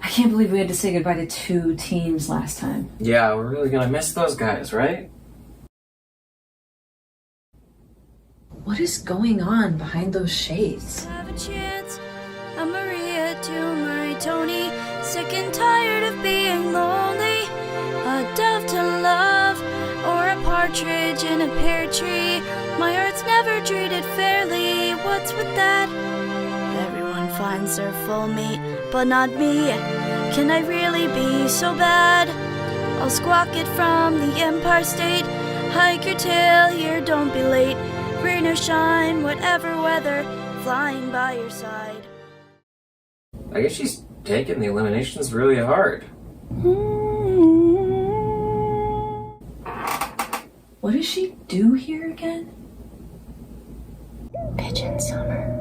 I can't believe we had to say goodbye to 2 teams last time. Yeah, we're really gonna miss those guys, right? What is going on behind those shades? Have a chance. I'm Maria to Murray Tony. Sick and tired of being lonely. A dove to love, or a partridge in a pear tree. My heart's never treated fairly. What's with that? Everyone finds their full mate, but not me. Can I really be so bad? I'll squawk it from the Empire State. Hike your tail here, don't be late. Rain or shine, whatever weather, flying by your side. I guess she's taking the eliminations really hard. What does she do here again? Pigeon summer.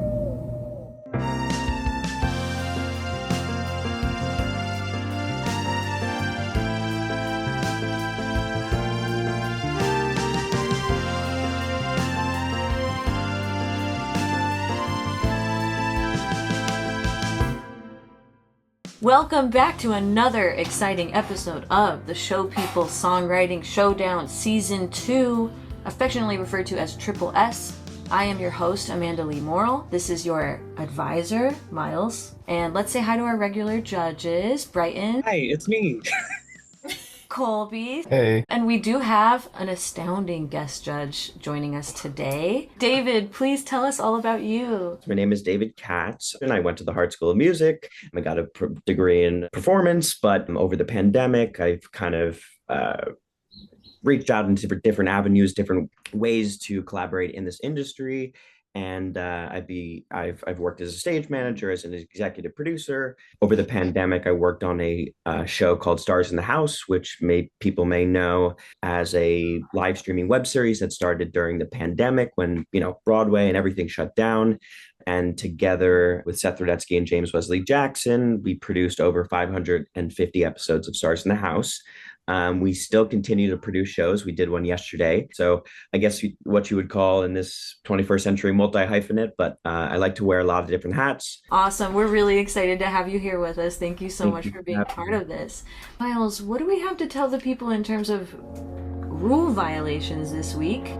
Welcome back to another exciting episode of the Showpeople Songwriting Showdown Season 2, affectionately referred to as Triple S. I am your host, Amanda Lee Morrill. This is your advisor, Miles. And let's say hi to our regular judges, Brighton. Hi, it's me. Colby. Hey. And we do have an astounding guest judge joining us today. David, please tell us all about you. My name is David Katz, and I went to the Hart School of Music. I got a degree in performance, but over the pandemic, I've kind of reached out into different avenues, different ways to collaborate in this industry. And I've worked as a stage manager, as an executive producer. Over the pandemic, I worked on a show called Stars in the House, which people may know as a live streaming web series that started during the pandemic when, Broadway and everything shut down. And together with Seth Rudetsky and James Wesley Jackson, we produced over 550 episodes of Stars in the House. We still continue to produce shows. We did one yesterday. So I guess what you would call in this 21st century multi-hyphenate, but I like to wear a lot of different hats. Awesome. We're really excited to have you here with us. Thank you so much for being part of this. Miles, what do we have to tell the people in terms of rule violations this week?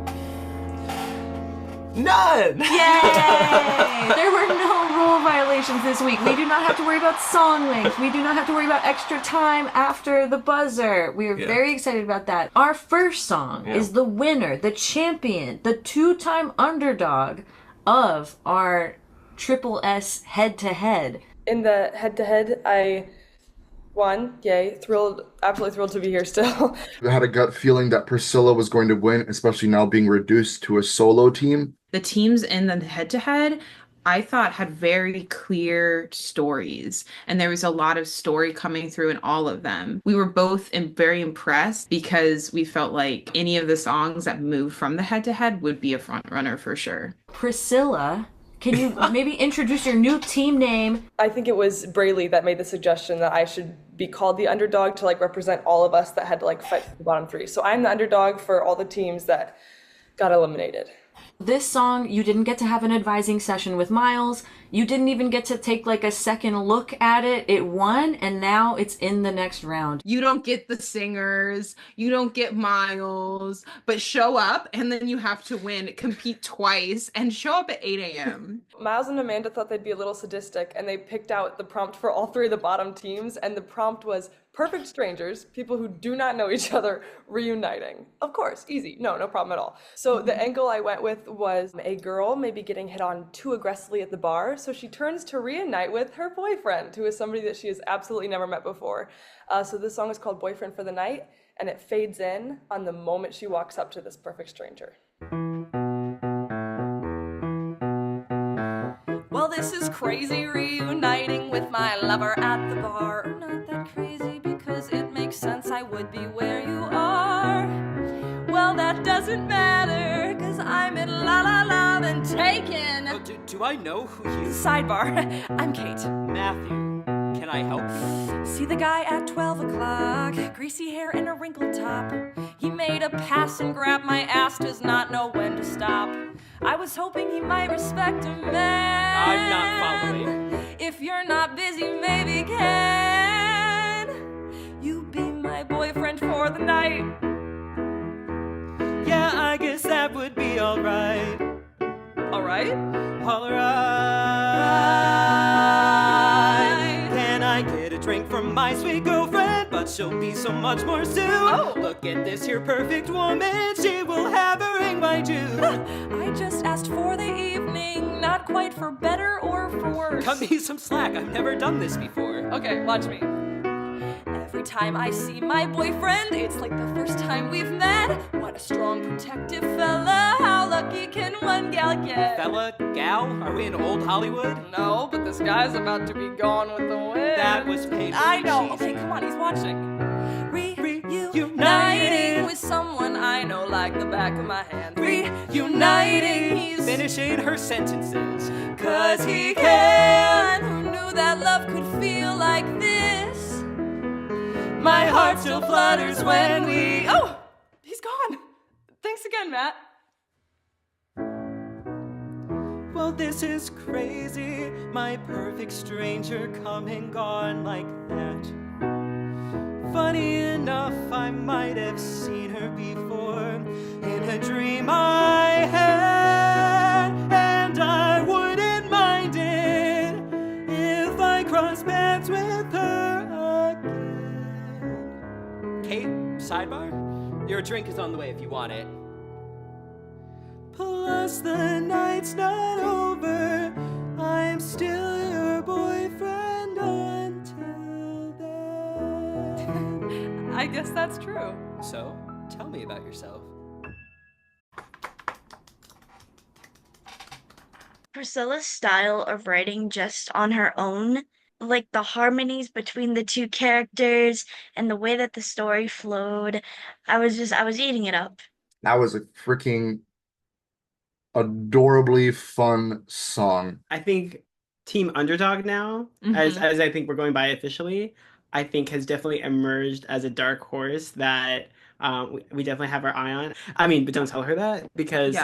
None! Yay! There were no rule violations this week. We do not have to worry about song length. We do not have to worry about extra time after the buzzer. We are very excited about that. Our first song is the winner, the champion, the 2-time underdog of our Triple S head-to-head. In the head-to-head, I won. Yay. Absolutely thrilled to be here still. I had a gut feeling that Priscilla was going to win, especially now being reduced to a solo team. The teams in the head-to-head, I thought had very clear stories, and there was a lot of story coming through in all of them. We were both very impressed because we felt like any of the songs that moved from the head-to-head would be a front runner for sure. Priscilla, can you maybe introduce your new team name? I think it was Braley that made the suggestion that I should be called the underdog to represent all of us that had to fight for the bottom 3. So I'm the underdog for all the teams that got eliminated. This song, you didn't get to have an advising session with Miles. You didn't even get to take a second look at it. It won, and now it's in the next round. You don't get the singers, you don't get Miles, but show up, and then you have to win, compete twice, and show up at 8 a.m. Miles and Amanda thought they'd be a little sadistic, and they picked out the prompt for all 3 of the bottom teams, and the prompt was perfect strangers, people who do not know each other, reuniting. Of course, easy. No problem at all. So the angle I went with was a girl maybe getting hit on too aggressively at the bar, so she turns to reunite with her boyfriend, who is somebody that she has absolutely never met before. So this song is called Boyfriend for the Night, and it fades in on the moment she walks up to this perfect stranger. Well, this is crazy, reuniting with my lover at the bar. Not that crazy because it makes sense I would be where you are. Well, that doesn't matter because I'm in La La Love and taken. Oh, do I know who you... Sidebar, I'm Kate. Matthew, can I help you? See the guy at 12 o'clock, greasy hair and a wrinkled top. He made a pass and grabbed my ass, does not know when to stop. I was hoping he might respect a man. I'm not following. If you're not busy, maybe can. right? All right. Can I get a drink from my sweet girlfriend? But she'll be so much more soon. Oh. Look at this here perfect woman. She will have a ring by June. I just asked for the evening, not quite for better or for worse. Cut me some slack. I've never done this before. Okay, watch me. Every time I see my boyfriend, it's like the first time we've met. What a strong, protective fella. How lucky can one gal get? Fella, gal, are we in old Hollywood? No, but this guy's about to be gone with the wind. That was painful. I know. Cheesy. Okay, come on, he's watching. Reuniting Reuniting with someone I know like the back of my hand. Reuniting, he's finishing her sentences. 'cause he can. Who knew that love could feel like this? My heart still flutters when we... Oh, he's gone. Thanks again, Matt. Well, this is crazy. My perfect stranger come and gone like that. Funny enough, I might have seen her before in a dream I had, and I wouldn't mind it if I crossed paths with her again. Kate, sidebar? Your drink is on the way if you want it. Plus the night's not over. I'm still your boyfriend until then. I guess that's true. So, tell me about yourself. Priscilla's style of writing just on her own, like the harmonies between the two characters and the way that the story flowed, I was eating it up. That was a freaking adorably fun song. I think Team Underdog now, as I think we're going by officially, I think has definitely emerged as a dark horse that we definitely have our eye on. I mean, but don't tell her that because,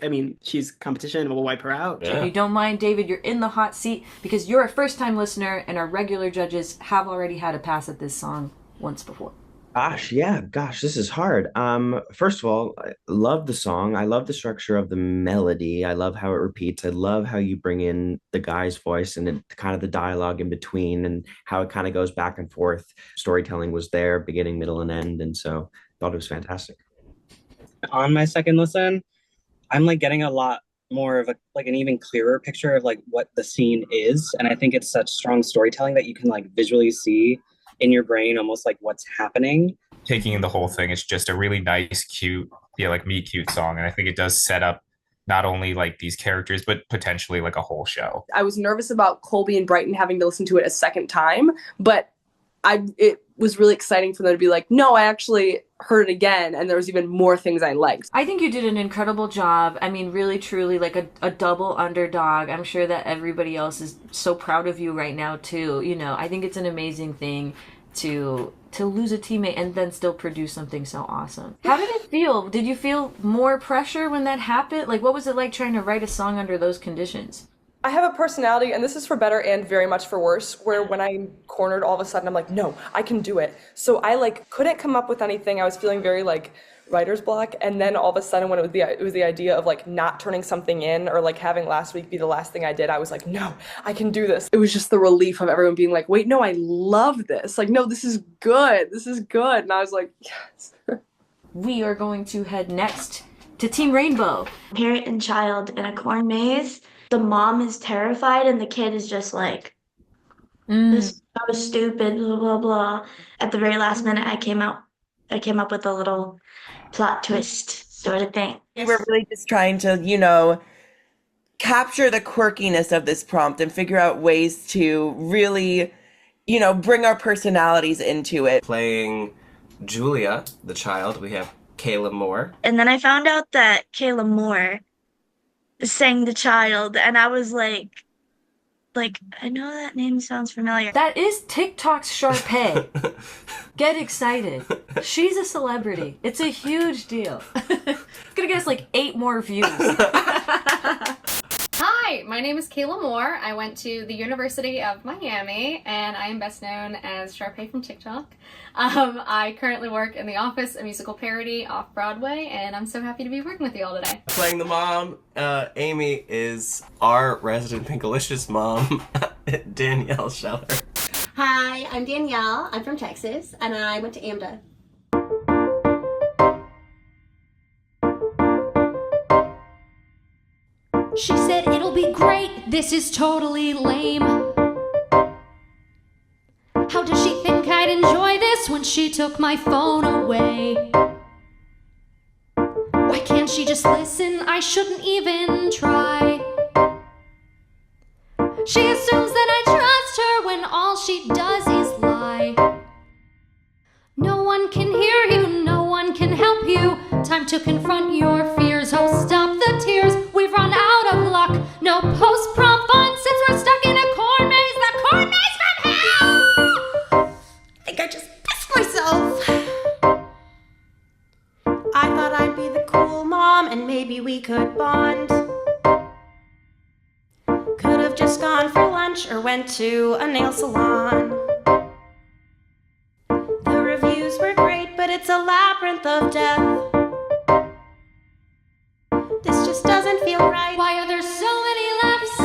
I mean, she's competition and we'll wipe her out. If you don't mind, David, you're in the hot seat because you're a first-time listener and our regular judges have already had a pass at this song once before. Gosh, this is hard. First of all, I love the song. I love the structure of the melody. I love how it repeats. I love how you bring in the guy's voice and kind of the dialogue in between and how it kind of goes back and forth. Storytelling was there, beginning, middle, and end. And so I thought it was fantastic. On my second listen, I'm like getting a lot more of an even clearer picture of like what the scene is. And I think it's such strong storytelling that you can like visually see in your brain almost like what's happening. Taking in the whole thing, it's just a really nice, cute, like meet cute song. And I think it does set up not only like these characters, but potentially like a whole show. I was nervous about Colby and Brighton having to listen to it a second time, but it was really exciting for them to be like, no, I actually heard it again, and there was even more things I liked. I think you did an incredible job. I mean, really, truly, like a double underdog. I'm sure that everybody else is so proud of you right now, too. You know, I think it's an amazing thing to lose a teammate and then still produce something so awesome. How did it feel? Did you feel more pressure when that happened? Like, what was it like trying to write a song under those conditions? I have a personality, and this is for better and very much for worse, where when I'm cornered, all of a sudden I'm like, no, I can do it. So I like couldn't come up with anything. I was feeling very like writer's block, and then all of a sudden when it was the idea of like not turning something in or like having last week be the last thing I did, I was like, no, I can do this. It was just the relief of everyone being like, wait, no, I love this. Like, no, this is good. This is good. And I was like, yes. We are going to head next to Team Rainbow. Parent and child in a corn maze. The mom is terrified and the kid is just like, this is so stupid, blah, blah, blah. At the very last minute, I came up with a little plot twist sort of thing. We were really just trying to, capture the quirkiness of this prompt and figure out ways to really, bring our personalities into it. Playing Julia, the child, we have Kayla Moore. And then I found out that Kayla Moore sang the child, and I was like, I know that name sounds familiar. That is TikTok's Sharpay. Get excited. She's a celebrity. It's a huge deal. It's gonna get us like 8 more views. Hi, Hi, my name is Kayla Moore. I went to the University of Miami, and I am best known as Sharpay from TikTok. I currently work in the office, a musical parody off-Broadway, and I'm so happy to be working with you all today. Playing the mom, Amy is our resident Pinkalicious mom, Danielle Scheller. Hi, I'm Danielle. I'm from Texas, and I went to AMDA. She said it'll be great, this is totally lame. How does she think I'd enjoy this when she took my phone away? Why can't she just listen? I shouldn't even try. She assumes that I trust her when all she does is lie. No one can hear you, no one can help you. Time to confront your fears, oh stop the tears. We've run out of luck, no post-prom fun since we're stuck in a corn maze. The corn maze from hell! I think I just pissed myself. I thought I'd be the cool mom and maybe we could bond. Could have just gone for lunch or went to a nail salon. The reviews were great, but it's a labyrinth of death. This just doesn't feel right. Why are there so many lefts?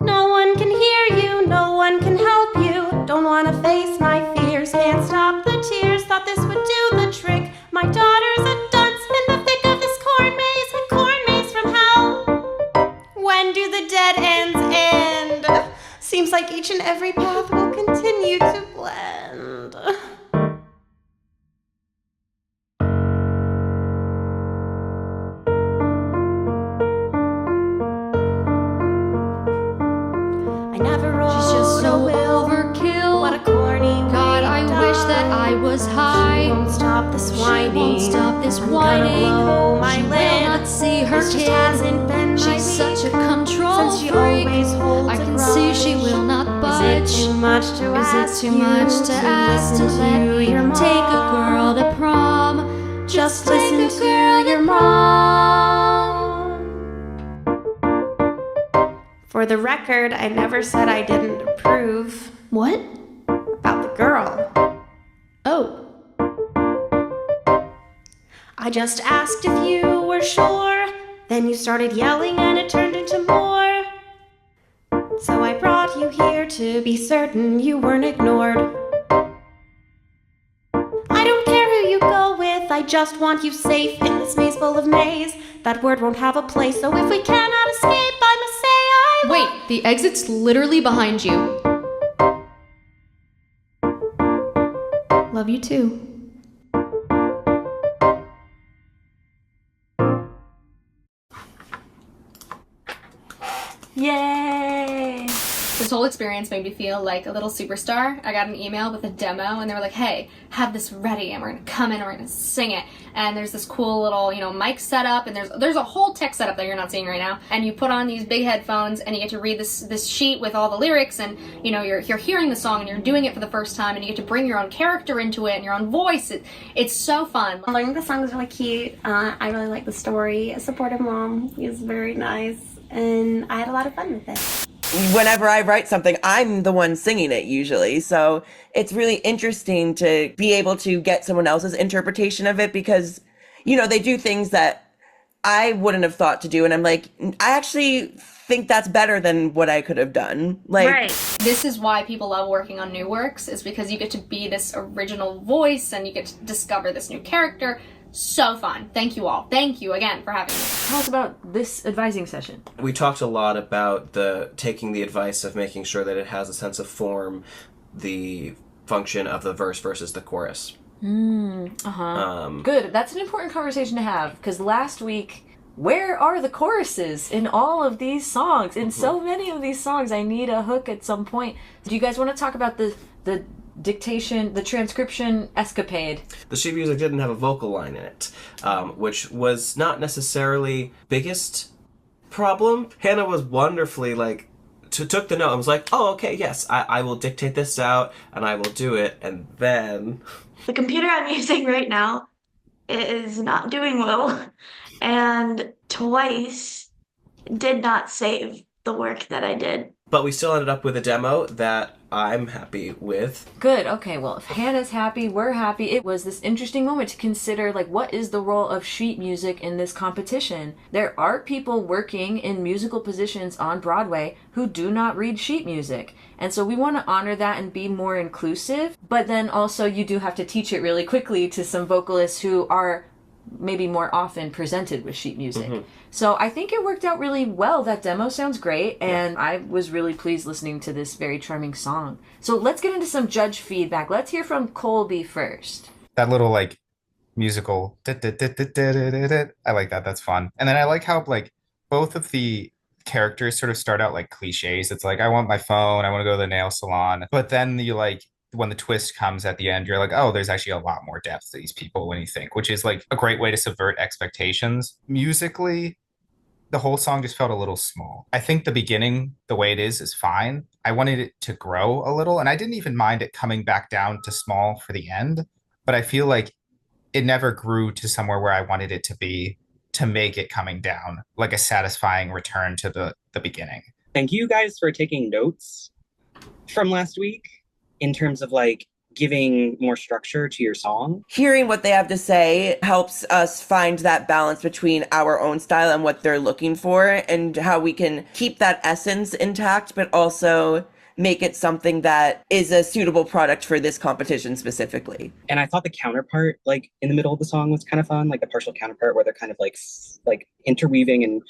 No one can hear you, no one can help you. Don't wanna face my fears, can't stop the tears. Thought this would do the trick. My daughter's a dunce in the thick of this corn maze. A corn maze from hell. When do the dead ends end? Seems like each and every path will continue to blend. I never rolled. She's just so overkill. What a corny God, I wish that I was high. She won't stop this whining. She won't stop this I'm whining. gonna blow my She lid. will not see her This just kid. hasn't been my She's such a week. control Since she freak. always holds I a can see grudge. she will not budge. Is it too much to ask Is it too much to ask to listen let to me your mom? take a girl to prom? Just take listen a to girl your to mom. For the record, I never said I didn't approve. What? About the girl. Oh. I just asked if you were sure. Then you started yelling and it turned into more. So I brought you here to be certain you weren't ignored. I don't care who you go with, I just want you safe in this maze full of maze. That word won't have a place, so if we cannot escape, I must say I Wait, the exit's literally behind you. Love you too. Yay! This whole experience made me feel like a little superstar. I got an email with a demo and they were like, hey, have this ready and we're gonna come in and we're gonna sing it. And there's this cool little, mic setup and there's a whole tech setup that you're not seeing right now. And you put on these big headphones and you get to read this sheet with all the lyrics and you're hearing the song and you're doing it for the first time and you get to bring your own character into it and your own voice. It's so fun. learning the song is really cute. I really like the story. A supportive mom is very nice, and I had a lot of fun with it. Whenever I write something, I'm the one singing it usually. So it's really interesting to be able to get someone else's interpretation of it because, they do things that I wouldn't have thought to do. And I'm like, I actually think that's better than what I could have done. Right. This is why people love working on new works, is because you get to be this original voice and you get to discover this new character. So fun. Thank you all. Thank you again for having me. Tell us about this advising session. We talked a lot about taking the advice of making sure that it has a sense of form, the function of the verse versus the chorus. Good. That's an important conversation to have, because last week, where are the choruses in all of these songs? In so many of these songs, I need a hook at some point. Do you guys want to talk about the dictation, the transcription escapade? The sheet music didn't have a vocal line in it, which was not necessarily biggest problem. Hannah was wonderfully took the note and was like, oh, okay, yes, I will dictate this out and I will do it. And then the computer I'm using right now is not doing well. And twice did not save the work that I did. But we still ended up with a demo that I'm happy with. Good. Okay. Well, if Hannah's happy, we're happy. It was this interesting moment to consider, like, what is the role of sheet music in this competition? There are people working in musical positions on Broadway who do not read sheet music. And so we want to honor that and be more inclusive. But then also you do have to teach it really quickly to some vocalists who are maybe more often presented with sheet music. Mm-hmm. So I think it worked out really well. That demo sounds great, and I was really pleased listening to this very charming song. So let's get into some judge feedback. Let's hear from Colby first. That little like musical, I like that. That's fun. And then I like how like both of the characters sort of start out like cliches. It's like, I want my phone, I want to go to the nail salon. But then you like, when the twist comes at the end, you're like, oh, there's actually a lot more depth to these people when you think, which is like a great way to subvert expectations. Musically, the whole song just felt a little small. I think the beginning, the way it is fine. I wanted it to grow a little, and I didn't even mind it coming back down to small for the end, but I feel like it never grew to somewhere where I wanted it to be to make it coming down like a satisfying return to the beginning. Thank you guys for taking notes from last week in terms of like giving more structure to your song. Hearing what they have to say helps us find that balance between our own style and what they're looking for, and how we can keep that essence intact, but also make it something that is a suitable product for this competition specifically. And I thought the counterpart, like in the middle of the song, was kind of fun, like the partial counterpart where they're kind of like interweaving and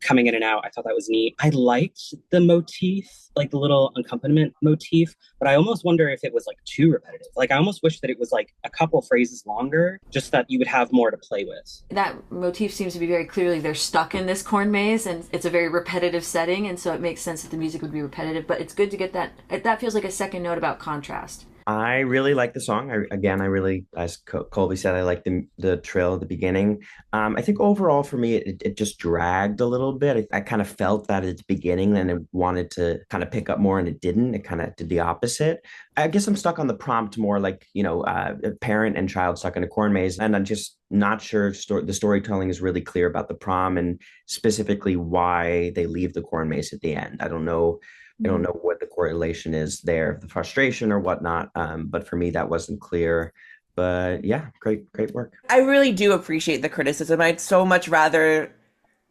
coming in and out. I thought that was neat. I liked the motif, like the little accompaniment motif, but I almost wonder if it was like too repetitive. Like I almost wish that it was like a couple phrases longer, just that you would have more to play with. That motif seems to be very clearly they're stuck in this corn maze, and it's a very repetitive setting, and so it makes sense that the music would be repetitive, but it's good to get that. That feels like a second note about contrast. I really like the song. I really, as Colby said, I like the trill at the beginning. I think overall for me, it just dragged a little bit. I kind of felt that at the beginning, and it wanted to kind of pick up more, and it didn't. It kind of did the opposite. I guess I'm stuck on the prompt more like, a parent and child stuck in a corn maze. And I'm just not sure the storytelling is really clear about the prom and specifically why they leave the corn maze at the end. I don't know what the correlation is there, the frustration or whatnot. But for me, that wasn't clear. But yeah, great work. I really do appreciate the criticism. I'd so much rather,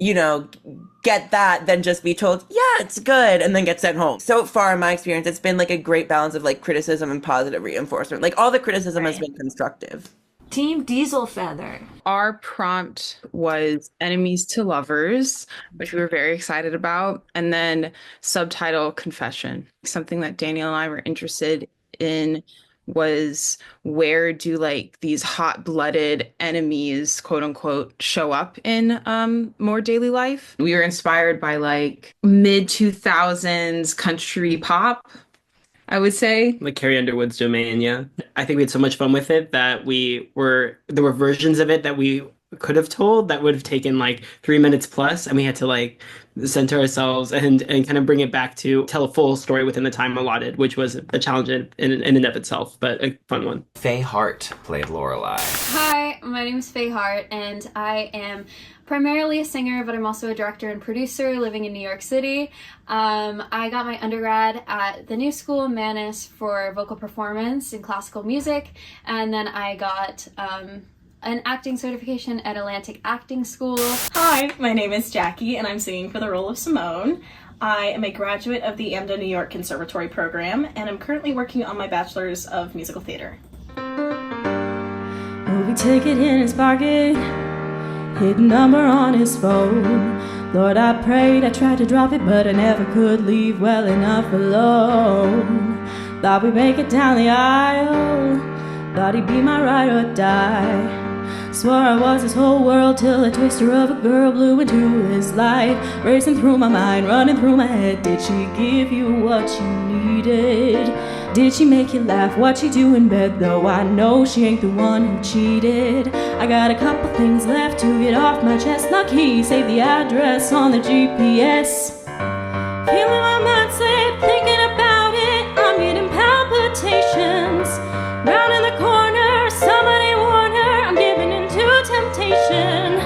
get that than just be told, yeah, it's good, and then get sent home. So far, in my experience, it's been like a great balance of like criticism and positive reinforcement. Like all the criticism has been constructive. Team Diesel Feather. Our prompt was enemies to lovers, which we were very excited about. And then subtitle confession. Something that Daniel and I were interested in was, where do like these hot-blooded enemies, quote unquote, show up in more daily life? We were inspired by like mid-2000s country pop, I would say. Like Carrie Underwood's Domain, yeah. I think we had so much fun with it that there were versions of it that we could have told that would have taken like 3 minutes plus, and we had to like center ourselves and kind of bring it back to tell a full story within the time allotted, which was a challenge in and of itself, but a fun one. Faye Hart played Lorelai. Hi, my name is Faye Hart, and I am primarily a singer, but I'm also a director and producer living in New York City. I got my undergrad at the New School Manus for vocal performance in classical music, and then I got an acting certification at Atlantic Acting School. Hi, my name is Jackie, and I'm singing for the role of Simone. I am a graduate of the AMDA New York Conservatory program, and I'm currently working on my Bachelor's of Musical Theater. Movie ticket in his pocket, hidden number on his phone. Lord, I prayed, I tried to drop it, but I never could leave well enough alone. Thought we'd make it down the aisle, thought he'd be my ride or die. Swore I was his whole world till a twister of a girl blew into his life. Racing through my mind, running through my head. Did she give you what you needed? Did she make you laugh? What'd she do in bed? Though I know she ain't the one who cheated. I got a couple things left to get off my chest. Lucky, save the address on the GPS. Feeling my mind slip, thinking about it. I'm getting palpitations. Round in the corner, somebody warn her, I'm giving into temptation.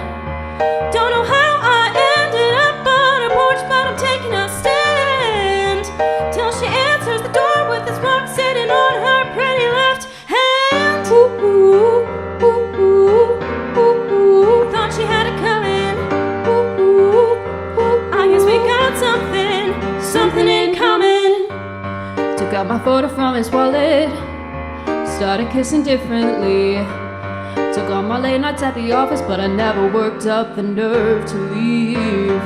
Don't know how I ended up on a got my photo from his wallet, started kissing differently. Took all my late nights at the office, but I never worked up the nerve to leave.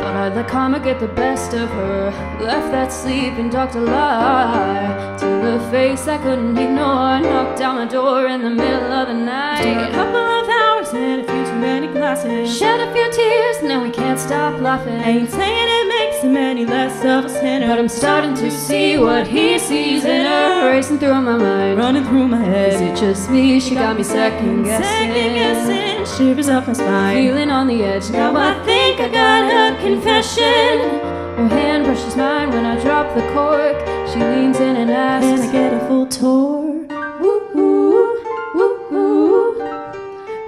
Thought I'd let karma get the best of her, left that sleeping dog to lie to the face I couldn't ignore. Knocked down my door in the middle of the night. A couple of hours and a few too many glasses. Shed a few tears, now we can't stop laughing. Ain't saying it makes him any less of a sinner, but I'm starting to see what he sees in her, racing through my mind, running through my head. Is it just me? She got me second guessing, shivers up my spine, feeling on the edge. Now I think I got a confession. Her hand brushes mine when I drop the cork. She leans in and asks, can I get a full tour? Woo-hoo, woo-hoo.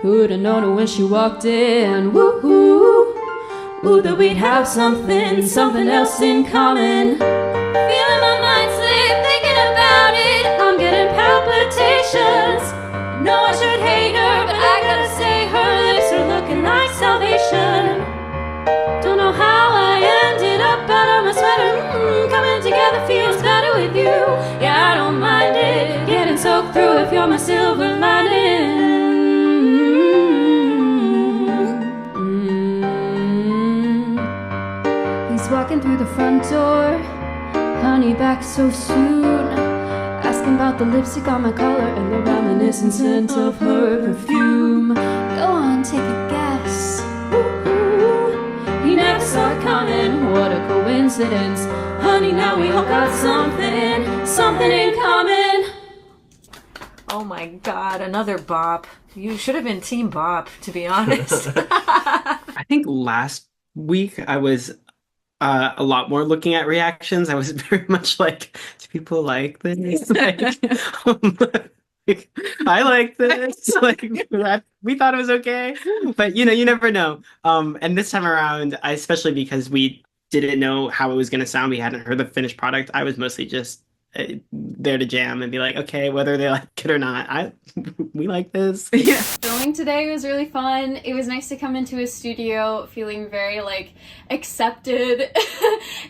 Who'd have known it when she walked in? Woo-hoo, ooh, that we'd have something else in common. Feeling my mind slip, thinking about it, I'm getting palpitations. No, I should hate her, but I gotta say her lips are looking like salvation. Don't know how I ended up out of my sweater. Coming together feels better with you. Yeah, I don't mind it, getting soaked through if you're my silver lining. He's walking through the front door. Honey, back so soon. Asking about the lipstick on my collar and the reminiscent scent of her perfume. Go on, take a guess. He never saw it coming, what a coincidence. Honey, now we all got something in common. Oh my god, another bop. You should have been Team Bop, to be honest. I think last week I was a lot more looking at reactions. I was very much like, do people like this? I like this. We thought it was okay, but you never know. And this time around, especially because we didn't know how it was going to sound, we hadn't heard the finished product. I was mostly just there to jam and be like, okay, whether they like it or not, we like this. Yeah. Filming today was really fun. It was nice to come into a studio feeling very accepted.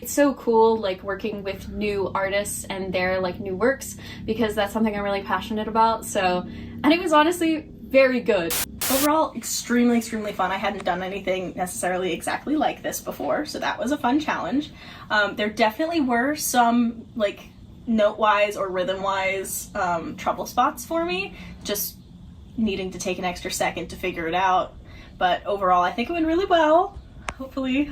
It's so cool working with new artists and their new works, because that's something I'm really passionate about. And it was honestly very good. Overall, extremely fun. I hadn't done anything necessarily exactly like this before, so that was a fun challenge. There definitely were some note-wise or rhythm-wise trouble spots for me, just needing to take an extra second to figure it out. But overall, I think it went really well. Hopefully.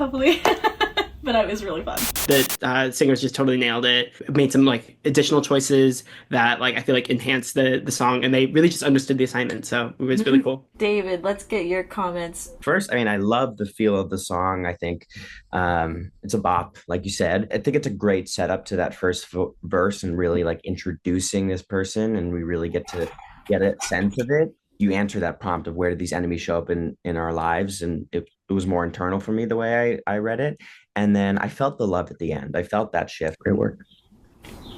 But it was really fun. The singers just totally nailed it. Made some additional choices that I feel enhanced the song, and they really just understood the assignment. So it was really cool. David, let's get your comments. First, I love the feel of the song. I think it's a bop, like you said. I think it's a great setup to that first verse and really introducing this person, and we really get to get a sense of it. You answer that prompt of where did these enemies show up in our lives, and it was more internal for me the way I read it. And then I felt the love at the end. I felt that shift. Great work.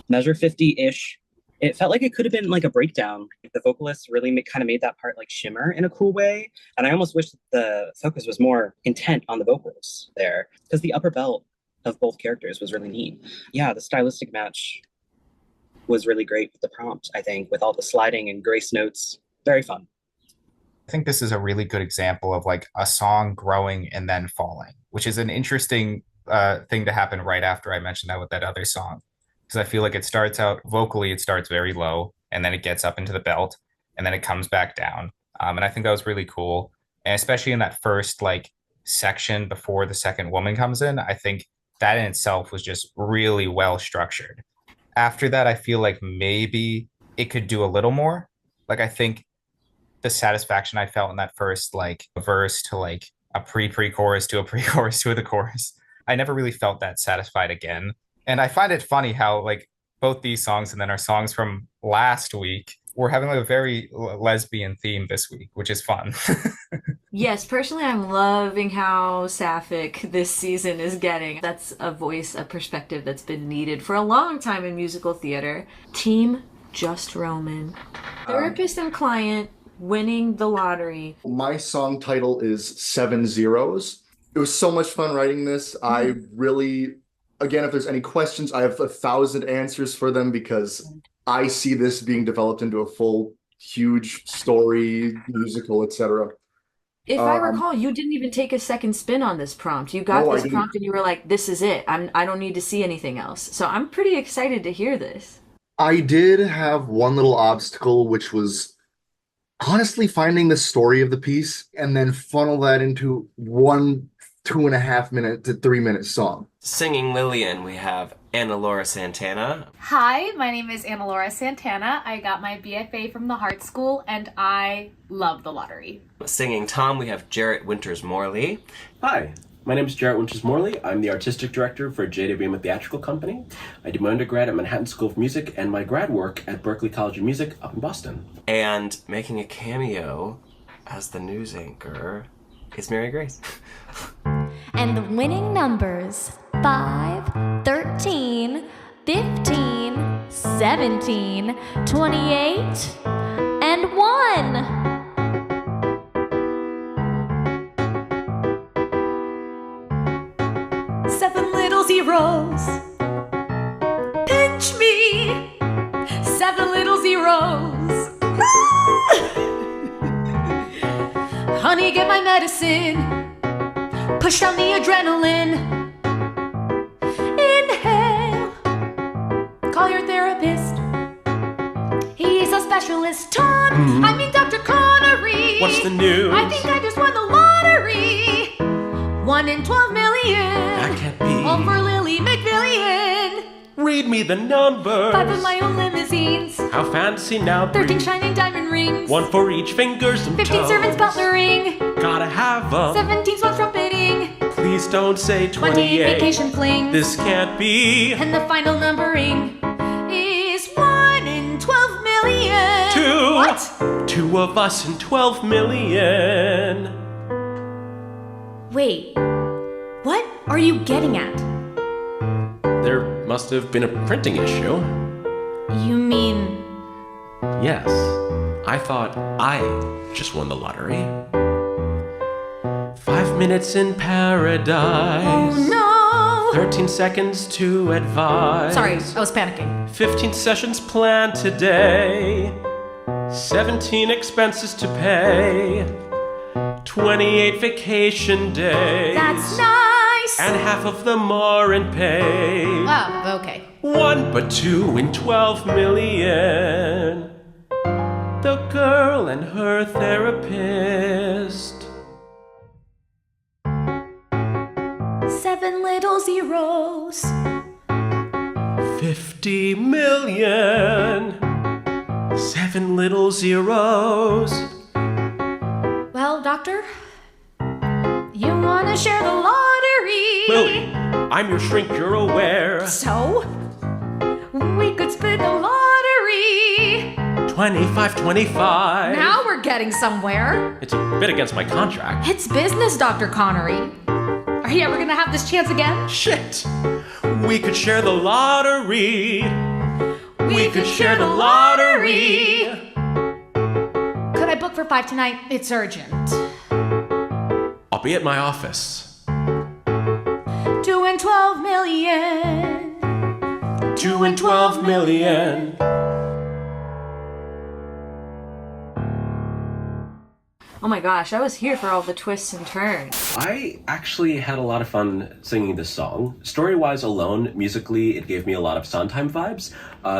Measure 50-ish. It felt like it could have been a breakdown. The vocalist really kind of made that part shimmer in a cool way. And I almost wish the focus was more intent on the vocals there, because the upper belt of both characters was really neat. Yeah, the stylistic match was really great with the prompt, I think, with all the sliding and grace notes. Very fun. I think this is a really good example of a song growing and then falling, which is an interesting thing to happen right after I mentioned that with that other song. Because I feel it starts out vocally, it starts very low, and then it gets up into the belt, and then it comes back down. And I think that was really cool. And especially in that first section before the second woman comes in, I think that in itself was just really well structured. After that, I feel maybe it could do a little more. I think the satisfaction I felt in that first verse to a pre-chorus to a pre-chorus to the chorus, I never really felt that satisfied again. And I find it funny how both these songs and then our songs from last week, we're having a very lesbian theme this week, which is fun. Yes, personally, I'm loving how sapphic this season is getting. That's a voice, a perspective that's been needed for a long time in musical theater. Team Just Roman. Therapist and client winning the lottery. My song title is 7 Zeros. It was so much fun writing this. I really Again, if there's any questions, I have 1,000 answers for them because I see this being developed into a full, huge story, musical, etc. If I recall, you didn't even take a second spin on this prompt. You got No, I this didn't. prompt and you were like, "This is it. I don't need to see anything else." So I'm pretty excited to hear this. I did have one little obstacle, which was honestly finding the story of the piece and then funnel that into one 2.5 minute to 3 minute song. Singing Lillian, we have Anna Laura Santana. Hi, my name is Anna Laura Santana. I got my BFA from the Hart School, and I love the lottery. Singing Tom, we have Jarrett Winters Morley. Hi, my name is Jarrett Winters Morley. I'm the artistic director for JWM Theatrical Company. I did my undergrad at Manhattan School of Music and my grad work at Berklee College of Music up in Boston. And making a cameo as the news anchor is Mary Grace. And the winning numbers 5, 13, 15, 17, 28, and 1. Seven little zeros. Pinch me. 7 little zeros. Honey, get my medicine. Push down the adrenaline. Inhale. Call your therapist. He's a specialist. Tom, I mean Dr. Connery. What's the news? I think I just won the lottery. 1 in 12 million. That can't be. All for Lily McVillion. Read me the numbers. 5 of my own limousines. How fancy now. 13 shining diamond rings. 1 for each fingers and 15 toes. servants butlering. Gotta have 'em. 17 swans trumpeting. Please don't say 28. vacation fling. This can't be. And the final numbering is 1 in 12 million. 2. What? 2 of us in 12 million. Wait. What are you getting at? There must have been a printing issue. You mean... Yes. I thought I just won the lottery. 5 minutes in paradise. Oh no! 13 seconds to advise. Sorry, I was panicking. 15 sessions planned today. 17 expenses to pay. 28 vacation days. That's nice! And half of them are in pay. Oh, okay. 1 but 2 in 12 million. The girl and her therapist. 7 little zeros. 50 million. 7 little zeros. Well, doctor, you wanna share the lottery? Lily, I'm your shrink, you're aware. So? We could split the lottery. 25-25. Now we're getting somewhere. It's a bit against my contract. It's business, Dr. Connery. Are you ever gonna have this chance again? Shit! We could share the lottery. We could share the lottery. Could I book for 5 tonight? It's urgent. I'll be at my office. 2 in 12 million. 2 in 12 million. Oh my gosh, I was here for all the twists and turns. I actually had a lot of fun singing this song. Story-wise alone, musically, it gave me a lot of Sondheim vibes.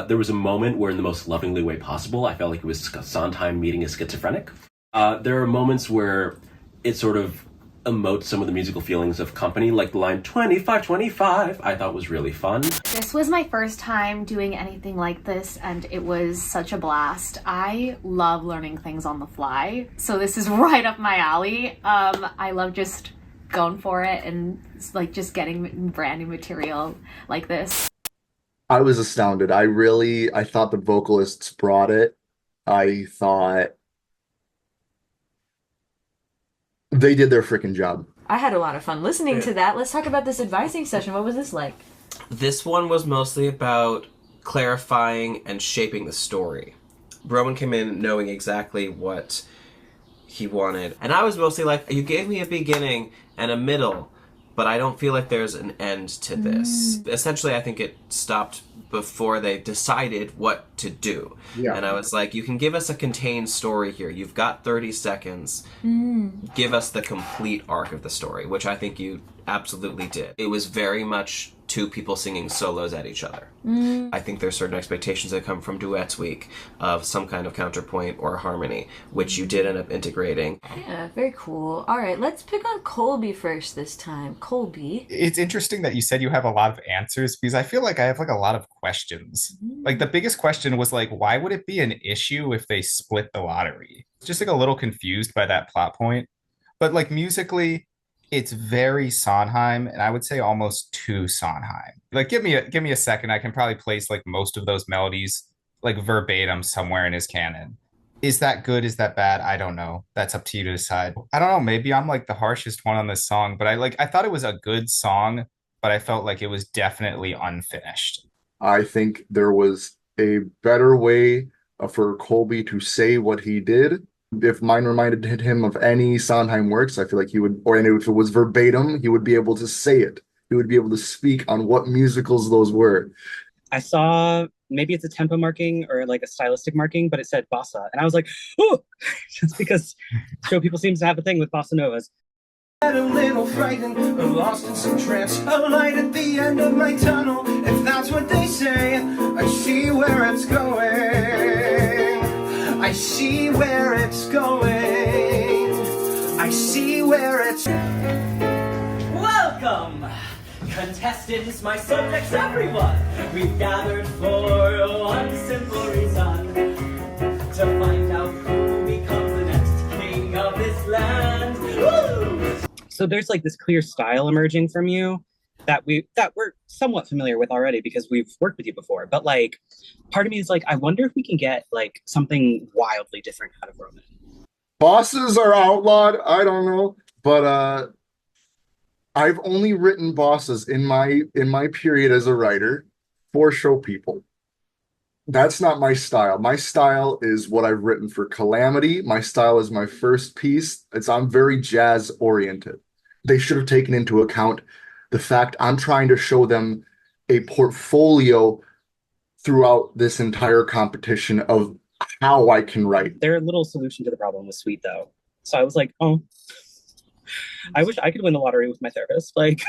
There was a moment where in the most lovingly way possible, I felt like it was Sondheim meeting a schizophrenic. There are moments where it sort of emotes some of the musical feelings of company, like the line 25-25, I thought was really fun. This was my first time doing anything like this, and it was such a blast. I love learning things on the fly, so this is right up my alley. I love just going for it and like just getting brand new material like this. I was astounded. I thought the vocalists brought it. I thought they did their freaking job. I had a lot of fun listening to that. Let's talk about this advising session. What was this like? This one was mostly about clarifying and shaping the story. Roman came in knowing exactly what he wanted. And I was mostly like, you gave me a beginning and a middle but I don't feel like there's an end to this. Essentially, I think it stopped before they decided what to do. Yeah. And I was like, you can give us a contained story here. You've got 30 seconds. Give us the complete arc of the story, which I think you absolutely did. It was very much two people singing solos at each other. I think there's certain expectations that come from Duets Week of some kind of counterpoint or harmony, which you did end up integrating. Yeah, very cool. All right, let's pick on Colby first this time. Colby. It's interesting that you said you have a lot of answers because I feel like I have like a lot of questions. Like the biggest question was like, why would it be an issue if they split the lottery? Just like a little confused by that plot point. But like musically, it's very Sondheim, and I would say almost too Sondheim. Like, give me a second. I can probably place like most of those melodies like verbatim somewhere in his canon. Is that good? Is that bad? I don't know. That's up to you to decide. I don't know. Maybe I'm like the harshest one on this song, but I thought it was a good song, but I felt like it was definitely unfinished. I think there was a better way for Colby to say what he did. If mine reminded him of any Sondheim works, I feel like he would, or and if it was verbatim, he would be able to say it. He would be able to speak on what musicals those were. I saw maybe it's a tempo marking or like a stylistic marking, but it said bossa, and I was like, oh, just because Showpeople seems to have a thing with bossa novas. A little frightened, lost in some trance, a light at the end of my tunnel. If that's what they say, I see where it's going. I see where it's going. I see where it's. Welcome, contestants, my subjects, everyone. We've gathered for one simple reason: to find out who becomes the next king of this land. Woo! So there's like this clear style emerging from you that we're somewhat familiar with already because we've worked with you before. But like, part of me is like, I wonder if we can get like something wildly different out of Roman. Bosses are outlawed. I don't know, but I've only written bosses in my period as a writer for Showpeople. That's not my style. My style is what I've written for Calamity. My style is my first piece. I'm very jazz oriented. They should have taken into account the fact I'm trying to show them a portfolio throughout this entire competition of how I can write. Their little solution to the problem was sweet though. So I was like, oh, I wish I could win the lottery with my therapist. Like,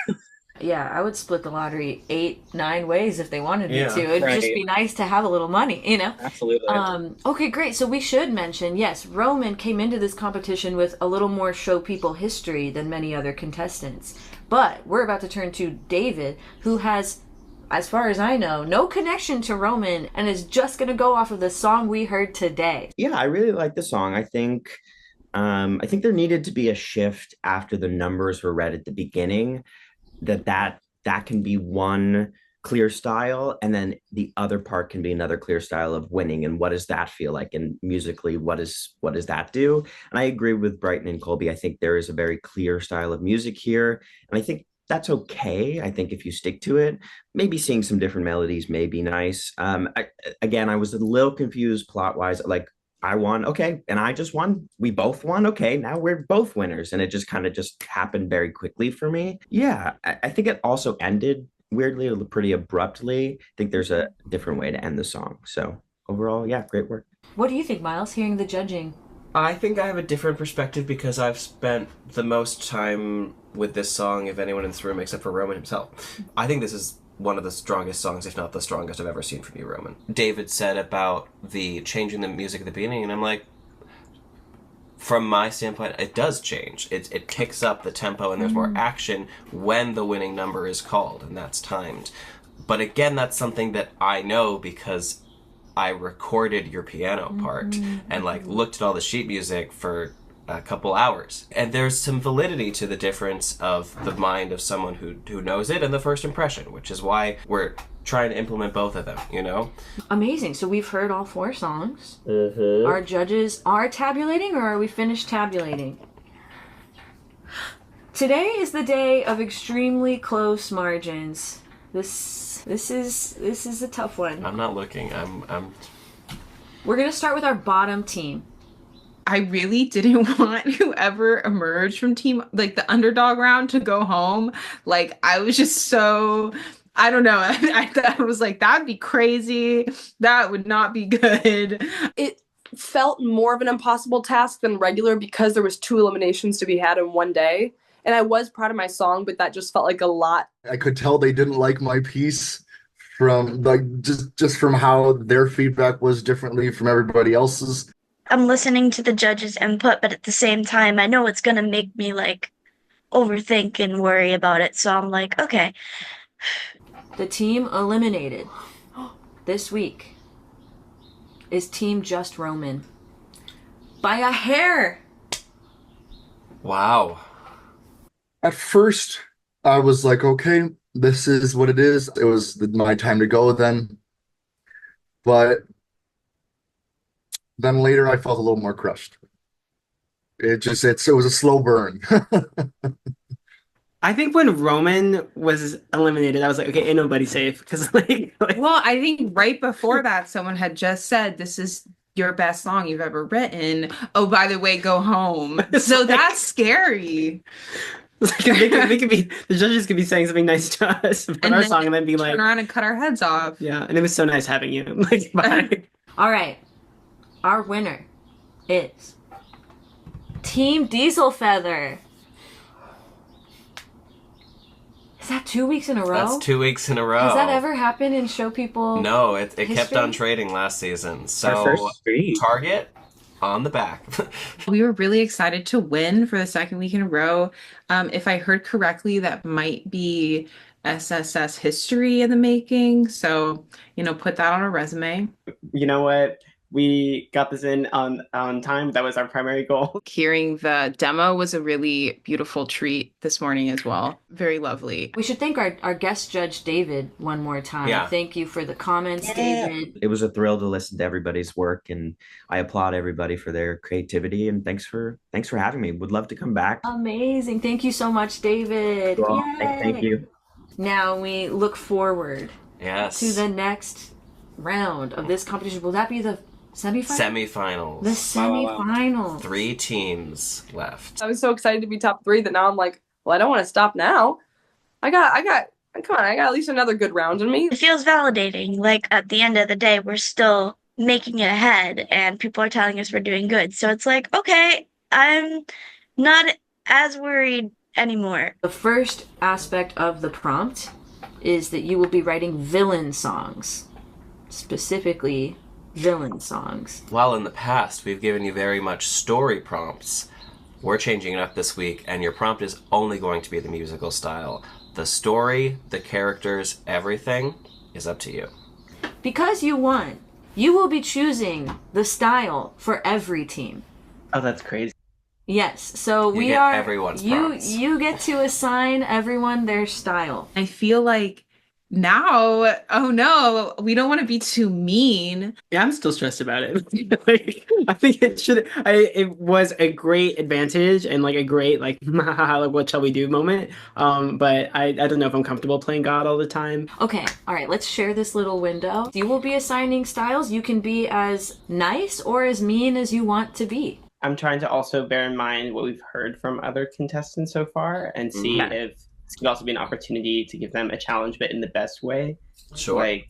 yeah, I would split the lottery 8-9 ways if they wanted me to. It'd right. just be nice to have a little money, you know? Absolutely. Okay, great. So we should mention, yes, Roman came into this competition with a little more Showpeople history than many other contestants. But we're about to turn to David, who has, as far as I know, no connection to Roman and is just going to go off of the song we heard today. Yeah, I really like the song. I think there needed to be a shift after the numbers were read at the beginning, that can be one clear style, and then the other part can be another clear style of winning. And what does that feel like? And musically, what does that do? And I agree with Brighton and Colby. I think there is a very clear style of music here, and I think that's okay. I think if you stick to it, maybe seeing some different melodies may be nice. I was a little confused plot wise. Like, I won, okay, and I just won. We both won, okay, now we're both winners. And it just kind of just happened very quickly for me. Yeah, I think it also ended weirdly, pretty abruptly. I think there's a different way to end the song. So overall, yeah, great work. What do you think, Miles, hearing the judging? I think I have a different perspective because I've spent the most time with this song of anyone in this room except for Roman himself. I think this is one of the strongest songs, if not the strongest I've ever seen from you, Roman. David said about the changing the music at the beginning, and I'm like, from my standpoint, it does change. It picks up the tempo and there's more action when the winning number is called, and that's timed. But again, that's something that I know because I recorded your piano part and like looked at all the sheet music for a couple hours. And there's some validity to the difference of the mind of someone who knows it and the first impression, which is why we're trying to implement both of them, you know? Amazing. So we've heard all 4 songs. Our judges are tabulating, or are we finished tabulating? Today is the day of extremely close margins. This is a tough one. I'm not looking. I'm We're gonna start with our bottom team. I really didn't want whoever emerged from team, like the underdog round, to go home. Like, I was just so, I don't know. I was like, that'd be crazy. That would not be good. It felt more of an impossible task than regular because there was 2 eliminations to be had in one day. And I was proud of my song, but that just felt like a lot. I could tell they didn't like my piece from like just from how their feedback was differently from everybody else's. I'm listening to the judges' input, but at the same time, I know it's gonna make me like overthink and worry about it. So I'm like, okay. The team eliminated this week is Team Just Roman by a hair. Wow. At first, I was like, okay, this is what it is. It was my time to go then. But then later, I felt a little more crushed. It was a slow burn. I think when Roman was eliminated, I was like, okay, ain't nobody safe. Because well, I think right before that, someone had just said, this is your best song you've ever written. Oh, by the way, go home. So that's scary. Like, the judges could be saying something nice to us about our song and then be like, turn around and cut our heads off. Yeah, and it was so nice having you. Like, bye. All right. Our winner is Team Diesel Feather. Is that 2 weeks in a row? That's 2 weeks in a row. Has that ever happened in Showpeople? No, it kept on trading last season. So Our first streak. Target on the back. We were really excited to win for the second week in a row. If I heard correctly, that might be SSS history in the making. So, put that on a resume. You know what? We got this in on time. That was our primary goal. Hearing the demo was a really beautiful treat this morning as well. Very lovely. We should thank our guest judge, David, one more time. Yeah. Thank you for the comments, David. It was a thrill to listen to everybody's work, and I applaud everybody for their creativity, and thanks for having me. Would love to come back. Amazing. Thank you so much, David. Well, Yay. thank you. Now we look forward Yes. to the next round of this competition. Will that be the semifinals? Semifinals. The semifinals. 3 teams left. I was so excited to be top 3 that now I'm like, well, I don't want to stop now. I got at least another good round in me. It feels validating. Like at the end of the day, we're still making it ahead and people are telling us we're doing good. So it's like, okay, I'm not as worried anymore. The first aspect of the prompt is that you will be writing villain songs. Specifically, villain songs. While in the past we've given you very much story prompts, we're changing it up this week, and your prompt is only going to be the musical style. The story, the characters, everything is up to you. Because you won, you will be choosing the style for every team. Oh, that's crazy. Yes, so You get everyone's prompts. you get to assign everyone their style. I feel like now, oh no, we don't want to be too mean. Yeah, I'm still stressed about it. I think it was a great advantage and like a great like what shall we do moment. But I don't know if I'm comfortable playing God all the time. Okay, all right, let's share this little window. You will be assigning styles. You can be as nice or as mean as you want to be. I'm trying to also bear in mind what we've heard from other contestants so far and see if this could also be an opportunity to give them a challenge, but in the best way. Sure. Like,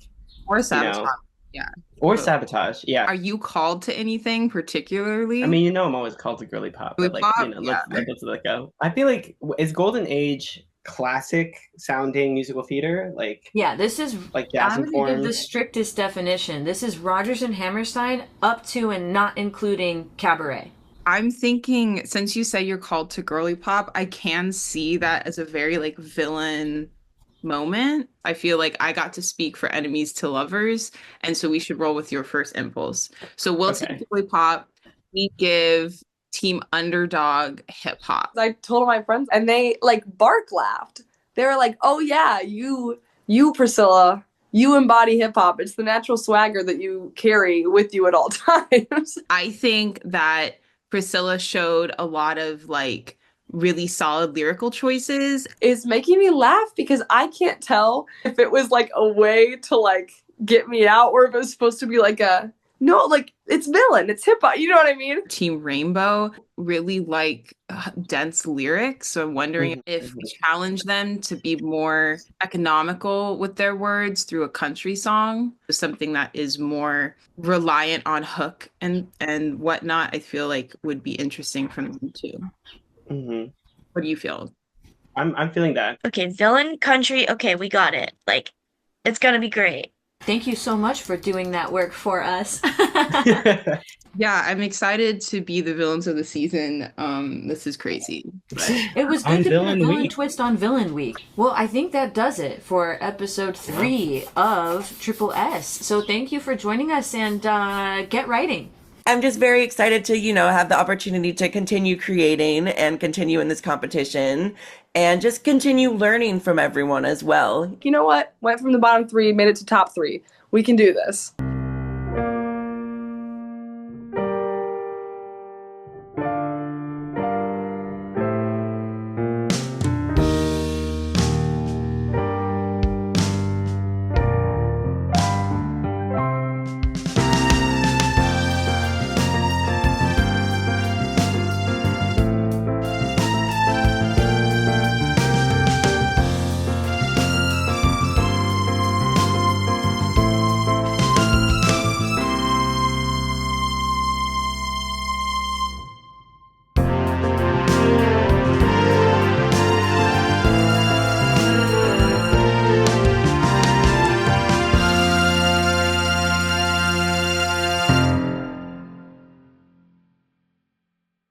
Or sabotage. Yeah. Or sabotage. Yeah. Are you called to anything particularly? I mean, I'm always called to girly pop, but like, Pop? let's let go. I feel like is Golden Age classic sounding musical theater? Like, yeah, this is like jazz I'm going to give the informed. strictest definition. This is Rodgers and Hammerstein up to and not including cabaret. I'm thinking, since you say you're called to girly pop, I can see that as a very like villain moment. I feel like I got to speak for enemies to lovers, and so we should roll with your first impulse. So we'll take girly pop. We give team underdog hip hop. I told my friends and they like bark laughed. They were like, oh yeah, you Priscilla, you embody hip hop. It's the natural swagger that you carry with you at all times. I think that Priscilla showed a lot of like really solid lyrical choices. It's making me laugh because I can't tell if it was like a way to like get me out or if it was supposed to be like a No, like it's villain, it's hip hop. You know what I mean? Team Rainbow really like dense lyrics, so I'm wondering if we challenge them to be more economical with their words through a country song, something that is more reliant on hook and whatnot. I feel like would be interesting for them too. What do you feel? I'm feeling that. Okay, villain country. Okay, we got it. Like, it's gonna be great. Thank you so much for doing that work for us. Yeah, I'm excited to be the villains of the season. This is crazy. It was On good to put a Villain villain Week. twist on Villain Week. Well, I think that does it for episode 3 of Triple S. So thank you for joining us, and get writing. I'm just very excited to, have the opportunity to continue creating and continue in this competition and just continue learning from everyone as well. You know what? Went from the bottom 3, made it to top 3. We can do this.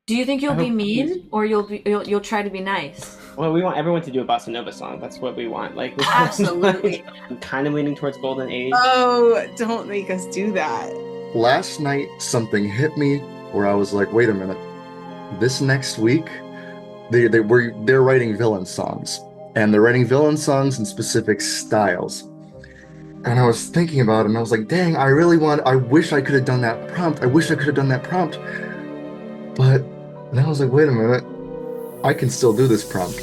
Do you think you'll be mean, or you'll try to be nice? Well, we want everyone to do a bossa nova song. That's what we want. Like, Absolutely. I'm kind of leaning towards Golden Age. Oh, don't make us do that. Last night, something hit me where I was like, wait a minute. This next week, they're writing villain songs. And they're writing villain songs in specific styles. And I was thinking about it, and I was like, dang, I wish I could have done that prompt. But then I was like, wait a minute. I can still do this prompt.